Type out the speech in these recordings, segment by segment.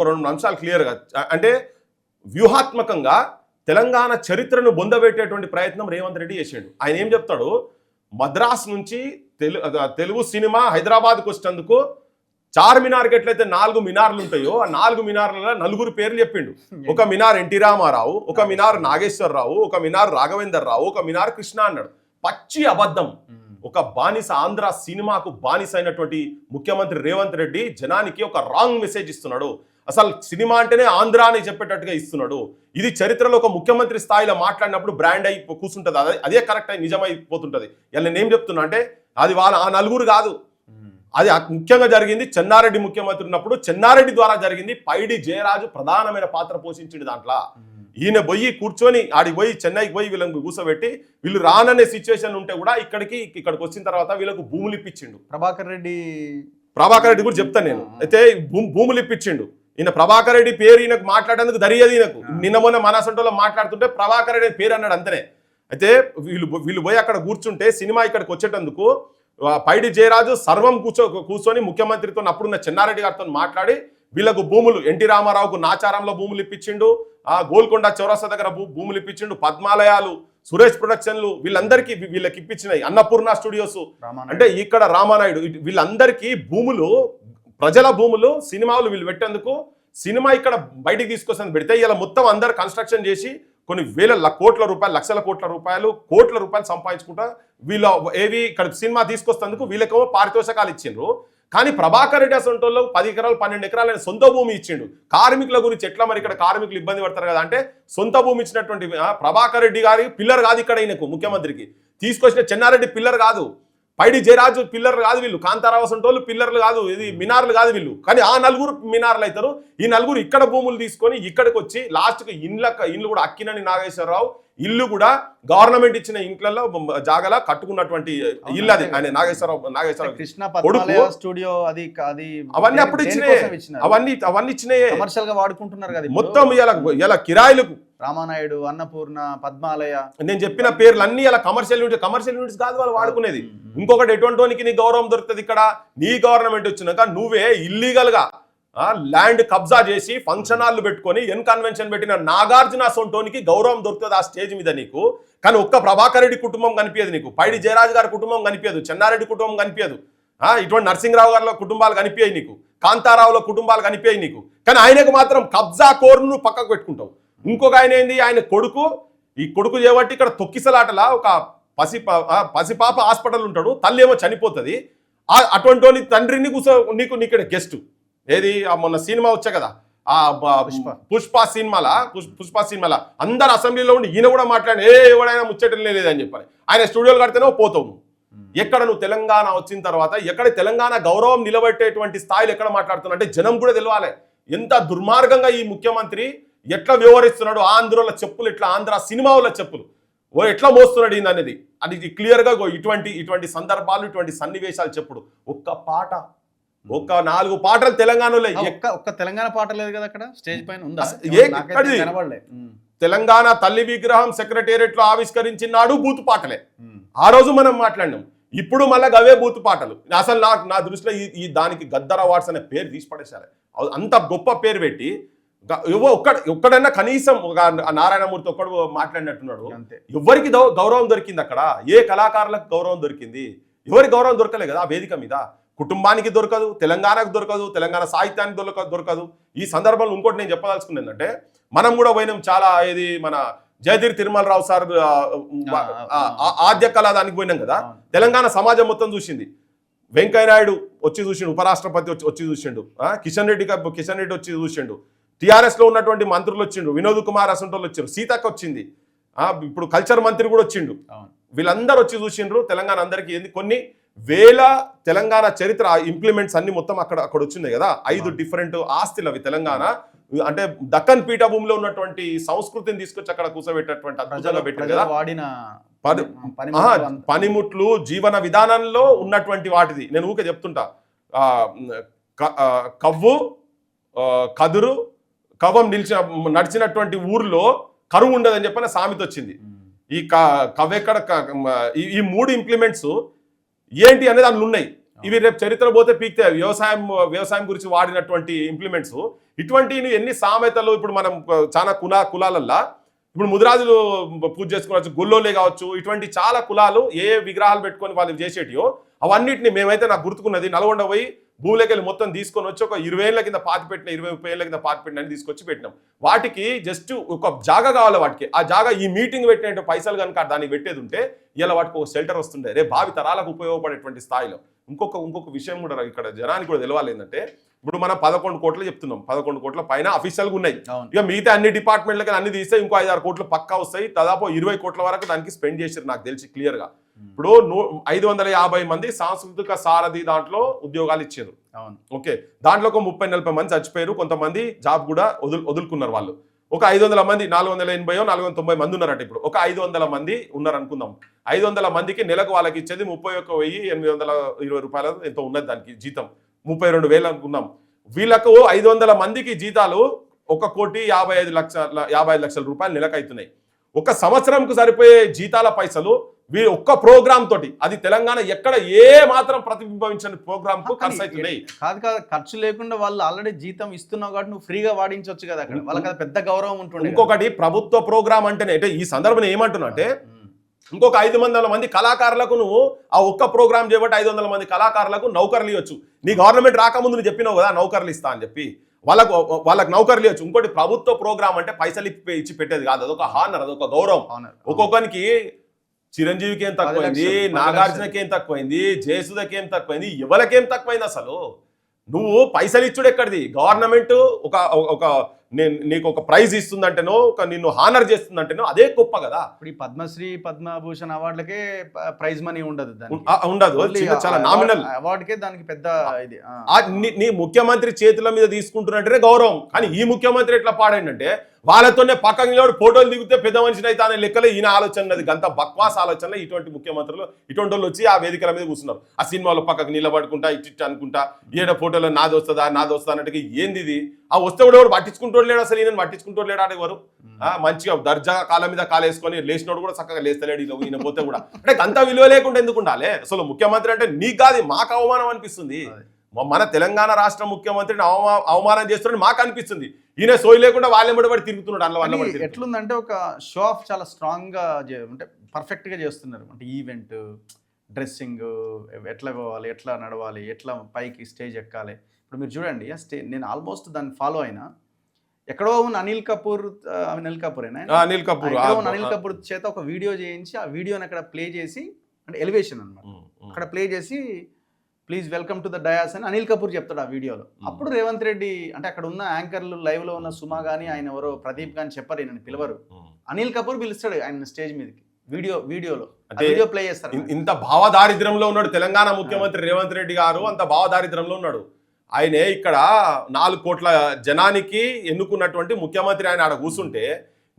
ఒక 2 అంశాలు క్లియర్గా. అంటే వ్యూహాత్మకంగా తెలంగాణ చరిత్రను బొందబెట్టేటువంటి ప్రయత్నం రేవంత్ రెడ్డి చేసాడు. ఆయన ఏం చెప్తాడు, మద్రాస్ నుంచి తెలుగు సినిమా హైదరాబాద్కు వచ్చేందుకు చార్మినార్కి ఎట్లయితే 4 మినార్లు ఉంటాయో ఆ 4 మినార్లలో 4 పేర్లు చెప్పిండు. ఒక మినార్ ఎన్టీ రామారావు, ఒక మినార్ నాగేశ్వరరావు, ఒక మినార్ రాఘవేందర్ రావు, ఒక మినార్ కృష్ణ అన్నాడు. పచ్చి అబద్ధం. ఒక బానిస, ఆంధ్ర సినిమాకు బానిస అయినటువంటి ముఖ్యమంత్రి రేవంత్ రెడ్డి జనానికి ఒక రాంగ్ మెసేజ్ ఇస్తున్నాడు. అసలు సినిమా అంటేనే ఆంధ్ర అని చెప్పేటట్టుగా ఇస్తున్నాడు. ఇది చరిత్రలో ఒక ముఖ్యమంత్రి స్థాయిలో మాట్లాడినప్పుడు బ్రాండ్ అయి కూర్చుంటుంది. అదే కరెక్ట్ అయి నిజమైపోతుంటుంది. ఇలా నేనేం చెప్తున్నా అంటే అది వాళ్ళ ఆ 4 కాదు, అది ముఖ్యంగా జరిగింది చెన్నారెడ్డి ముఖ్యమంత్రి ఉన్నప్పుడు. చెన్నారెడ్డి ద్వారా జరిగింది. పైడి జయరాజు ప్రధానమైన పాత్ర పోషించింది దాంట్లో. ఈయన పోయి కూర్చొని ఆడికి పోయి చెన్నైకి పోయి వీళ్ళకి కూర్చోబెట్టి వీళ్ళు రాననే సిచ్యువేషన్ ఉంటే కూడా ఇక్కడికి వచ్చిన తర్వాత వీళ్ళకు భూములు ఇప్పించిండు. ప్రభాకర్ రెడ్డి కూడా చెప్తాను నేను. అయితే భూములు ఇప్పించిండు. ఈయన ప్రభాకర్ రెడ్డి పేరు ఈయనకు మాట్లాడేందుకు దరియదు. ఈయనకు నిన్న మొన్న మనసంటలో మాట్లాడుతుంటే ప్రభాకర్ రెడ్డి పేరు అన్నాడు అంతనే. అయితే వీళ్ళు పోయి అక్కడ కూర్చుంటే సినిమా ఇక్కడికి వచ్చేటందుకు పైడి జయరాజు సర్వం కూర్చొని ముఖ్యమంత్రితో అప్పుడున్న చెన్నారెడ్డి గారితో మాట్లాడి వీళ్ళకు భూములు, ఎన్టీ రామారావుకు నాచారంలో భూములు ఇప్పించిండు, గోల్కొండ చౌరస్తా దగ్గర భూములు ఇప్పించిండు, పద్మాలయాలు, సురేష్ ప్రొడక్షన్లు వీళ్ళందరికీ వీళ్ళకి ఇప్పించినాయి, అన్నపూర్ణ స్టూడియోస్ అంటే ఇక్కడ రామానాయుడు వీళ్ళందరికీ భూములు, ప్రజల భూములు, సినిమాలు వీళ్ళు పెట్టేందుకు సినిమా ఇక్కడ బయటికి తీసుకొస్తాను పెడితే ఇలా మొత్తం అందరు కన్స్ట్రక్షన్ చేసి కొన్ని వేల కోట్ల రూపాయలు, లక్షల కోట్ల రూపాయలు సంపాదించుకుంటా వీళ్ళ ఇక్కడ సినిమా తీసుకొస్తేందుకు వీళ్ళకేమో పారితోషకాలు ఇచ్చిండ్రు. కానీ ప్రభాకర్ రెడ్డి అసంటోళ్ళు 10 ఎకరాలు 12 ఎకరాలు సొంత భూమి ఇచ్చిండు. కార్మికుల గురించి ఎట్లా మరి ఇక్కడ కార్మికులు ఇబ్బంది పడతారు కదా అంటే సొంత భూమి ఇచ్చినటువంటి ప్రభాకర్ రెడ్డి గారి పిల్లర్ కాదు ఇక్కడ ఈయనకు ముఖ్యమంత్రికి తీసుకొచ్చిన చెన్నారెడ్డి పిల్లర్ కాదు, పైడి జయరాజు పిల్లర్లు కాదు, వీళ్ళు కాంతారావు అసంటోళ్ళు పిల్లర్లు కాదు, ఇది మినార్లు కాదు వీళ్ళు. కానీ ఆ 4 మినార్లు అవుతారు. ఈ 4 ఇక్కడ భూములు తీసుకొని ఇక్కడికి వచ్చి లాస్ట్కి ఇల్లు కూడా అక్కినేని నాగేశ్వరరావు ఇల్లు కూడా గవర్నమెంట్ ఇచ్చిన ఇంట్లలో జాగలా కట్టుకున్నటువంటి ఇల్లు అది. ఆయన నాగేశ్వరరావు స్టూడియో అవన్నీ అప్పుడు ఇచ్చినాయి, అవన్నీ ఇచ్చినాయి, కమర్షియల్ గా వాడుకుంటున్నారు కదా మొత్తం. ఇలా కిరాయిలకు రామానాయుడు, అన్నపూర్ణ, పద్మాలయ నేను చెప్పిన పేర్లు అన్ని అలా కమర్షియల్ యూనిట్స్ కాదు వాళ్ళు వాడుకునేది. ఇంకొకటి ఎటువంటికి నీ గౌరవం దొరుకుతుంది ఇక్కడ, నీ గవర్నమెంట్ వచ్చినాక నువ్వే ఇల్లీగల్ గా ల్యాండ్ కబ్జా చేసి ఫంక్షన్ హాల్లు పెట్టుకొని కన్వెన్షన్ పెట్టిన నాగార్జున సొంటోనికి గౌరవం దొరుకుతుంది ఆ స్టేజ్ మీద నీకు. కానీ ఒక్క ప్రభాకర్ రెడ్డి కుటుంబం కనిపించదు నీకు, పైడి జయరాజు గారి కుటుంబం కనిపించదు, చెన్నారెడ్డి కుటుంబం కనిపించదు, ఇటువంటి నరసింహరావు గారి కుటుంబాలు కనిపించాయి నీకు, కాంతారావుల కుటుంబాలు కనిపించాయి నీకు. కానీ ఆయనకు మాత్రం కబ్జా కోరును పక్కకు పెట్టుకుంటావు. ఇంకొక ఆయన ఏంది, ఆయన కొడుకు చేయబట్టి ఇక్కడ తొక్కిసలాటలా ఒక పసిపాప హాస్పిటల్ ఉంటాడు, తల్లి ఏమో చనిపోతుంది. అటువంటి తండ్రిని నీకు ఇక్కడ గెస్ట్ ఏది మొన్న సినిమా వచ్చా కదా పుష్ప సినిమాల అందరు అసెంబ్లీలో ఉండి ఈయన కూడా మాట్లాడి ఎవడైనా ముచ్చటం లేదని చెప్పాలి. ఆయన స్టూడియోలు కడితేనే పోతావు నువ్వు. ఎక్కడ నువ్వు తెలంగాణ వచ్చిన తర్వాత ఎక్కడ తెలంగాణ గౌరవం నిలబెట్టేటువంటి స్థాయిలో ఎక్కడ మాట్లాడుతున్నా అంటే జనం కూడా తెలియాలి ఎంత దుర్మార్గంగా ఈ ముఖ్యమంత్రి ఎట్లా వ్యవహరిస్తున్నాడు. ఆంధ్రలో చెప్పులు ఎట్లా, ఆంధ్ర సినిమా వాళ్ళ చెప్పులు ఎట్లా మోస్తున్నాడు ఈయన అనేది అది క్లియర్గా ఇటువంటి సందర్భాలు, ఇటువంటి సన్నివేశాలు చెప్పుడు. ఒక్క 4 పాటలు తెలంగాణలో, ఒక్క తెలంగాణ పాట లేదు కదా అక్కడ స్టేజ్ పైన ఉందా? తెలంగాణ తల్లి విగ్రహం సెక్రటేరియట్ లో ఆవిష్కరించినాడు బూతు పాటలే. ఆ రోజు మనం మాట్లాడినాం. ఇప్పుడు మళ్ళీ అవే బూతు పాటలు. అసలు నా దృష్టిలో ఈ దానికి గద్దర్ అవార్డ్స్ అనే పేరు తీసిపడేశారు. అంత గొప్ప పేరు పెట్టి ఒక్కడన్నా కనీసం నారాయణమూర్తి ఒక్కడు మాట్లాడినట్టున్నాడు. ఎవరికి గౌరవం దొరికింది అక్కడ? ఏ కళాకారులకు గౌరవం దొరికింది? ఎవరి గౌరవం దొరకలే కదా ఆ వేదిక మీద. కుటుంబానికి దొరకదు, తెలంగాణకు దొరకదు, తెలంగాణ సాహిత్యానికి దొరకదు. ఈ సందర్భంలో ఇంకోటి నేను చెప్పదలుచుకున్నది ఏంటంటే మనం కూడా పోయినాం చాలా, ఇది మన జయధీర్ తిరుమలరావు సార్ ఆద్య కళ దానికి పోయినాం కదా. తెలంగాణ సమాజం మొత్తం చూసింది. వెంకయ్యనాయుడు వచ్చి చూసిండు, ఉపరాష్ట్రపతి వచ్చి చూసిండు, కిషన్ రెడ్డి వచ్చి చూసిండు, టీఆర్ఎస్ లో ఉన్నటువంటి మంత్రులు వచ్చిండు, వినోద్ కుమార్ అసంటోళ్ళు వచ్చిండు, సీతక్క వచ్చింది, ఇప్పుడు కల్చర్ మంత్రి కూడా వచ్చిండు. వీళ్ళందరూ వచ్చి చూసిండ్రు. తెలంగాణ అందరికీ కొన్ని వేల తెలంగాణ చరిత్ర ఇంప్లిమెంట్స్ అన్ని మొత్తం అక్కడ వచ్చినాయి కదా. 5 డిఫరెంట్ ఆస్తులు అవి. తెలంగాణ అంటే దక్కన్ పీఠభూమిలో ఉన్నటువంటి సంస్కృతిని తీసుకొచ్చి అక్కడ కూర్చోబెట్టేటువంటి అద్భుతంగా పెట్టారు కదా. పనిముట్లు జీవన విధానంలో ఉన్నటువంటి వాటిది నేను ఊకే చెప్తుంటా. కవ్వు కదురు కవ్వం నడిచినటువంటి ఊర్లో కరువు ఉండదని చెప్పిన సామెత వచ్చింది. ఈ కవ్వెక్కడ ఈ 3 ఇంప్లిమెంట్స్ ఏంటి అనేది అందులో ఉన్నాయి. ఇవి రేపు చరిత్ర పోతే పీక్తే వ్యవసాయం గురించి వాడినటువంటి ఇంప్లిమెంట్స్ ఇటువంటి ఎన్ని సామెతలు ఇప్పుడు మనం చాలా కులాలల్లా ఇప్పుడు ముదిరాజులు పూజ చేసుకోవచ్చు, గొల్లోలే కావచ్చు, ఇటువంటి చాలా కులాలు ఏ విగ్రహాలు పెట్టుకొని వాళ్ళు చేసేటియో అవన్నిటిని మేమైతే నాకు గుర్తుకున్నది నల్గొండ పోయి భూమిలోకి మొత్తం తీసుకొని వచ్చి ఒక 20 ఏళ్ళ కింద పాతి పెట్టిన 20-30 ఏళ్ళ కింద పాతి పెట్టిన తీసుకొచ్చి పెట్టినాం. వాటికి జస్ట్ ఒక జాగా కావాలి, వాటికి ఆ జాగా ఈ మీటింగ్ పెట్టినట్టు పైసలు కనుక దానికి పెట్టేది ఉంటే ఇలా వాటికి ఒక షెల్టర్ వస్తుండే, రేపు భావి తరాలకు ఉపయోగపడేటువంటి స్థాయిలో. ఇంకొక విషయం కూడా ఇక్కడ జనానికి కూడా తెలవాలి ఏంటంటే, ఇప్పుడు మనం 11 కోట్లు చెప్తున్నాం, 11 కోట్ల పైన అఫీషియల్గా ఉన్నాయి. ఇక మిగతా అన్ని డిపార్ట్మెంట్లకి అన్ని తీస్తే ఇంకో 5-6 కోట్లు పక్కా వస్తాయి. దాదాపు 20 కోట్ల వరకు దానికి స్పెండ్ చేశారు నాకు తెలిసి క్లియర్గా. ఇప్పుడు 550 మంది సాంస్కృతిక సారథి దాంట్లో ఉద్యోగాలు ఇచ్చారు. ఓకే, దాంట్లో ఒక 30-40 మంది చచ్చిపోయారు, కొంతమంది జాబ్ కూడా వదులుకున్నారు వాళ్ళు. ఒక 500 మంది 480-490 మంది ఉన్నారట. ఇప్పుడు ఒక 500 మంది ఉన్నారు అనుకుందాం. 500 మందికి నెలకు వాళ్ళకి ఇచ్చేది 31,820 రూపాయలు ఎంతో ఉన్నది దానికి జీతం, 32,000 అనుకున్నాం. వీళ్ళకు 500 మందికి జీతాలు 1,55,00,000 రూపాయలు నెలకు అవుతున్నాయి. ఒక సంవత్సరంకు సరిపోయే జీతాల పైసలు వీళ్ళు ఒక్క ప్రోగ్రామ్ తోటి, అది తెలంగాణ ఎక్కడ ఏ మాత్రం ప్రతిబింబించని ప్రోగ్రామ్ కు ఖర్చు అవుతున్నాయి. కాదు ఖర్చు లేకుండా వాళ్ళు ఆల్రెడీ జీతం ఇస్తున్నావు కాబట్టి నువ్వు ఫ్రీగా వాడించవచ్చు కదా అక్కడ, వాళ్ళకి అది పెద్ద గౌరవం ఉంటుంది. ఇంకొకటి ప్రభుత్వ ప్రోగ్రామ్ అంటేనే అంటే ఈ సందర్భం ఏమంటున్నా అంటే, ఇంకొక 500 మంది కళాకారులకు నువ్వు ఆ ఒక్క ప్రోగ్రామ్ చేయబట్టి 500 మంది కళాకారులకు నౌకర్లు ఇవ్వచ్చు. నీ గవర్నమెంట్ రాకముందు నువ్వు చెప్పినావు కదా నౌకర్లు ఇస్తా అని చెప్పి, వాళ్ళకి నౌకర్లు ఇవ్వచ్చు. ఇంకోటి ప్రభుత్వ ప్రోగ్రామ్ అంటే పైసలు ఇచ్చి పెట్టేది కాదు, అదొక హానర్, అదొక గౌరవం. ఒక్కొక్కరికి చిరంజీవికి ఏం తక్కువైంది, నాగార్జునకి ఏం తక్కువైంది, జయసుధకి ఏం తక్కువైంది, ఎవరికేం తక్కువైంది? అసలు నువ్వు పైసలు ఇచ్చుడు ఎక్కడిది? గవర్నమెంట్ ఒక నీకు ఒక ప్రైజ్ ఇస్తుందంటేనో, ఒక నిన్ను హానర్ చేస్తుందంటేనో అదే గొప్ప కదా. ఇప్పుడు ఈ పద్మశ్రీ పద్మభూషణ్ అవార్డులకే ప్రైజ్ మనీ ఉండదు, ఉండదు, చాలా నామినల్ అవార్డుకే దానికి పెద్ద ఇది. నీ ముఖ్యమంత్రి చేతుల మీద తీసుకుంటున్నట్టే గౌరవం. కానీ ఈ ముఖ్యమంత్రి ఎట్లా పాడైందంటే, వాళ్ళతోనే పక్కన ఫోటోలు దిగితే పెద్ద మనిషిని అయితే అనే లెక్కలే ఈయన ఆలోచన. గంత బక్వాస్ ఆలోచనలో ఇటువంటి ముఖ్యమంత్రులు ఇటువంటి వాళ్ళు వచ్చి ఆ వేదికల మీద కూర్చున్నారు. ఆ సినిమాలో పక్కకు నిలబడుకుంటా ఇట్టి అనుకుంటా ఏడ ఫోటోలో నాది వస్తుందా అన్నట్టుగా ఏంది ఇది? ఆ వస్తే కూడా ఎవరు పట్టించుకుంటూ లేడు, అసలు ఈయన పట్టించుకుంటూ లేడు ఎవరు. మంచిగా దర్జాగా కాళ్ళ మీద కాలేసుకొని లేచినోడు కూడా చక్కగా లేస్తలేడు, ఈయన పోతే కూడా. అంటే అంత విలువ లేకుండా ఎందుకు ఉండాలి? అసలు ముఖ్యమంత్రి అంటే నీకు కాదు మాకు అవమానం అనిపిస్తుంది. మన తెలంగాణ రాష్ట్ర ముఖ్యమంత్రిని అవమానం చేస్తున్నాడు మాకు అనిపిస్తుంది. ఈయన సోయి లేకుండా వాళ్ళని బడి తిరుగుతున్నాడు. అందులో ఎట్లుందంటే ఒక షో ఆఫ్ చాలా స్ట్రాంగ్ గా అంటే పర్ఫెక్ట్ గా చేస్తున్నారు. అంటే ఈవెంట్, డ్రెస్సింగ్, ఎట్లా పోవాలి, ఎట్లా నడవాలి, ఎట్లా పైకి స్టేజ్ ఎక్కాలి. ఇప్పుడు మీరు చూడండి, నేను ఆల్మోస్ట్ దాన్ని ఫాలో అయినా. ఎక్కడో ఉన్న అనిల్ కపూర్ చేత ఒక వీడియో చేయించి ఆ వీడియోని అక్కడ ప్లే చేసి, అంటే ఎలివేషన్ అన్నమాట, అక్కడ ప్లే చేసి please welcome to the dais అని అనిల్ కపూర్ చెప్తాడు ఆ వీడియోలో. అప్పుడు రేవంత్ రెడ్డి అంటే అక్కడ ఉన్న యాంకర్లు లైవ్ లో ఉన్న సుమా గానీ, ఆయన ఎవరో ప్రదీప్ గాని చెప్పరు, ఈయన పిలవరు. అనిల్ కపూర్ పిలుస్తాడు ఆయన స్టేజ్ మీదకి, వీడియోలో ప్లే చేస్తారు. ఇంత భావదారిద్ర్యంలో ఉన్నాడు తెలంగాణ ముఖ్యమంత్రి రేవంత్ రెడ్డి గారు, అంత భావదారిద్ర్యంలో ఉన్నాడు. ఆయనే ఇక్కడ 4 కోట్ల జనానికి ఎన్నుకున్నటువంటి ముఖ్యమంత్రి. ఆయన ఆడ కూర్చుంటే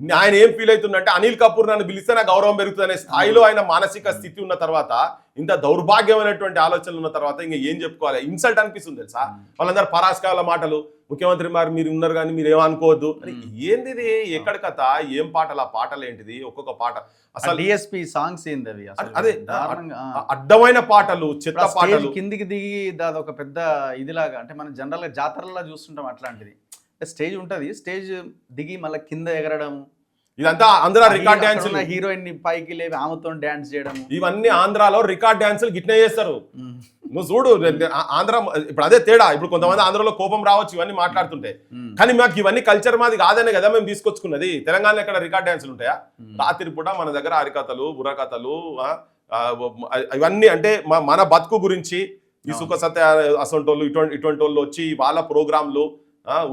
ఆయన ఏం ఫీల్ అవుతుందంటే, అనిల్ కపూర్ నన్ను పిలిస్తే నా గౌరవం పెరుగుతుంది అనే స్థాయిలో ఆయన మానసిక స్థితి ఉన్న తర్వాత, ఇంత దౌర్భాగ్యమైనటువంటి ఆలోచనలు ఉన్న తర్వాత ఇంకా ఏం చెప్పుకోవాలి? ఇన్సల్ట్ అనిపిస్తుంది తెలుసా. వాళ్ళందరూ పరాస్కాల మాటలు, ముఖ్యమంత్రి మీరు ఉన్నారు కానీ మీరు ఏమనుకోవద్దు. ఏంది ఇది? ఎక్కడ కథ? ఏం పాటలు? ఆ పాటలు ఏంటిది? ఒక్కొక్క పాట అసలు డిఎస్పీ సాంగ్స్ ఏంది అవి? అదే అడ్డమైన పాటలు, చెత్త పాటలు. కిందికి దిగి దాది ఒక పెద్ద ఇదిలాగా, అంటే మనం జనరల్ గా జాతరలా చూస్తుంటాం అట్లాంటిది. స్టేజ్ ఉంటది, స్టేజ్ దిగి మళ్ళీ కింద ఎగరడం, ఇదంతా ఆంధ్ర రికార్డ్ డాన్స్. హీరోయిన్ ని పైకి లేవి ఆమెతో డాన్స్ చేయడం, ఇవన్నీ ఆంధ్రాలో రికార్డ్ డాన్సులు గిట్నే చేస్తారు. నువ్వు చూడు ఆంధ్ర ఇప్పుడు అదే తేడా. ఇప్పుడు కొంతమంది ఆంధ్రలో కోపం రావచ్చు ఇవన్నీ మాట్లాడుతుంటే, కానీ మాకు ఇవన్నీ కల్చర్ మాది కాదనే కదా మేము తీసుకొచ్చుకున్నది. తెలంగాణలో ఎక్కడ రికార్డ్ డాన్సులు ఉంటాయా? రాత్రి పూట మన దగ్గర హరికథలు, బుర్రకథలు, ఇవన్నీ అంటే మన బతుకు గురించి ఈ సుఖ సత్య అసంటోళ్ళు ఇటువంటి వాళ్ళు వచ్చి వాళ్ళ ప్రోగ్రాంలు,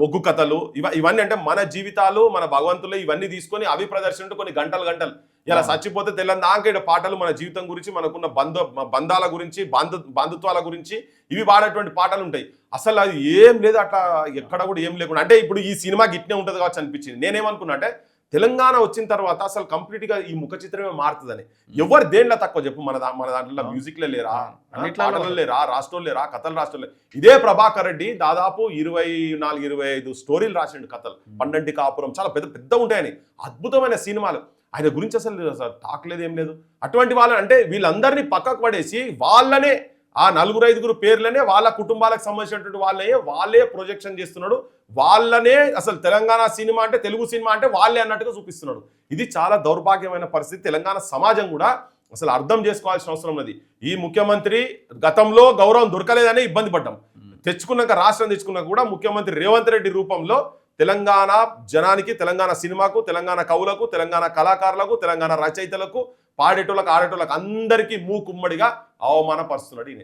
ఒగ్గు కథలు, ఇవన్నీ అంటే మన జీవితాలు, మన భగవంతులు ఇవన్నీ తీసుకొని అవి ప్రదర్శన కొన్ని గంటలు ఇలా చచ్చిపోతే తెల్లందాక పాటలు మన జీవితం గురించి, మనకున్న బంధాల గురించి, బంధుత్వాల గురించి ఇవి వాడేటువంటి పాటలు ఉంటాయి. అసలు అది ఏం లేదు, అట్లా ఎక్కడ కూడా ఏం లేకుండా. అంటే ఇప్పుడు ఈ సినిమా గిట్నే ఉంటుంది కావచ్చు అనిపించింది. నేనేమనుకున్నా అంటే, తెలంగాణ వచ్చిన తర్వాత అసలు కంప్లీట్ గా ఈ ముఖ చిత్రమే మారుతుందని. ఎవరు దేంట్లో తక్కువ చెప్పు? మన దాంట్లో మ్యూజిక్ లేరా, పాటలు లేరా, రాష్ట్రాలు లేరా, కథలు రాష్ట్రాలు లేరా? ఇదే ప్రభాకర్ రెడ్డి దాదాపు 24-25 స్టోరీలు రాసిండు కథలు. పండంటి కాపురం చాలా పెద్ద ఉంటాయని, అద్భుతమైన సినిమాలు. ఆయన గురించి అసలు టాక్ లేదు, ఏం లేదు. అటువంటి వాళ్ళని అంటే వీళ్ళందరినీ పక్కకు పడేసి వాళ్ళనే ఆ 4-5 పేర్లనే వాళ్ళ కుటుంబాలకు సంబంధించినటువంటి వాళ్ళే ప్రొజెక్షన్ చేస్తున్నాడు. వాళ్ళనే అసలు తెలంగాణ సినిమా అంటే తెలుగు సినిమా అంటే వాళ్ళే అన్నట్టుగా చూపిస్తున్నాడు. ఇది చాలా దౌర్భాగ్యమైన పరిస్థితి. తెలంగాణ సమాజం కూడా అసలు అర్థం చేసుకోవాల్సిన అవసరం ఉన్నది. ఈ ముఖ్యమంత్రి గతంలో గౌరవం దొరకలేదనే ఇబ్బంది పడ్డాం. తెచ్చుకున్నాక రాష్ట్రం తెచ్చుకున్నాక కూడా ముఖ్యమంత్రి రేవంత్ రెడ్డి రూపంలో తెలంగాణ జనానికి, తెలంగాణ సినిమాకు, తెలంగాణ కవులకు, తెలంగాణ కళాకారులకు, తెలంగాణ రచయితలకు, పాడేటోళ్ళకు, ఆడేటోళ్ళకు అందరికీ మూకుమ్మడిగా అవమానపరుస్తున్నాడు.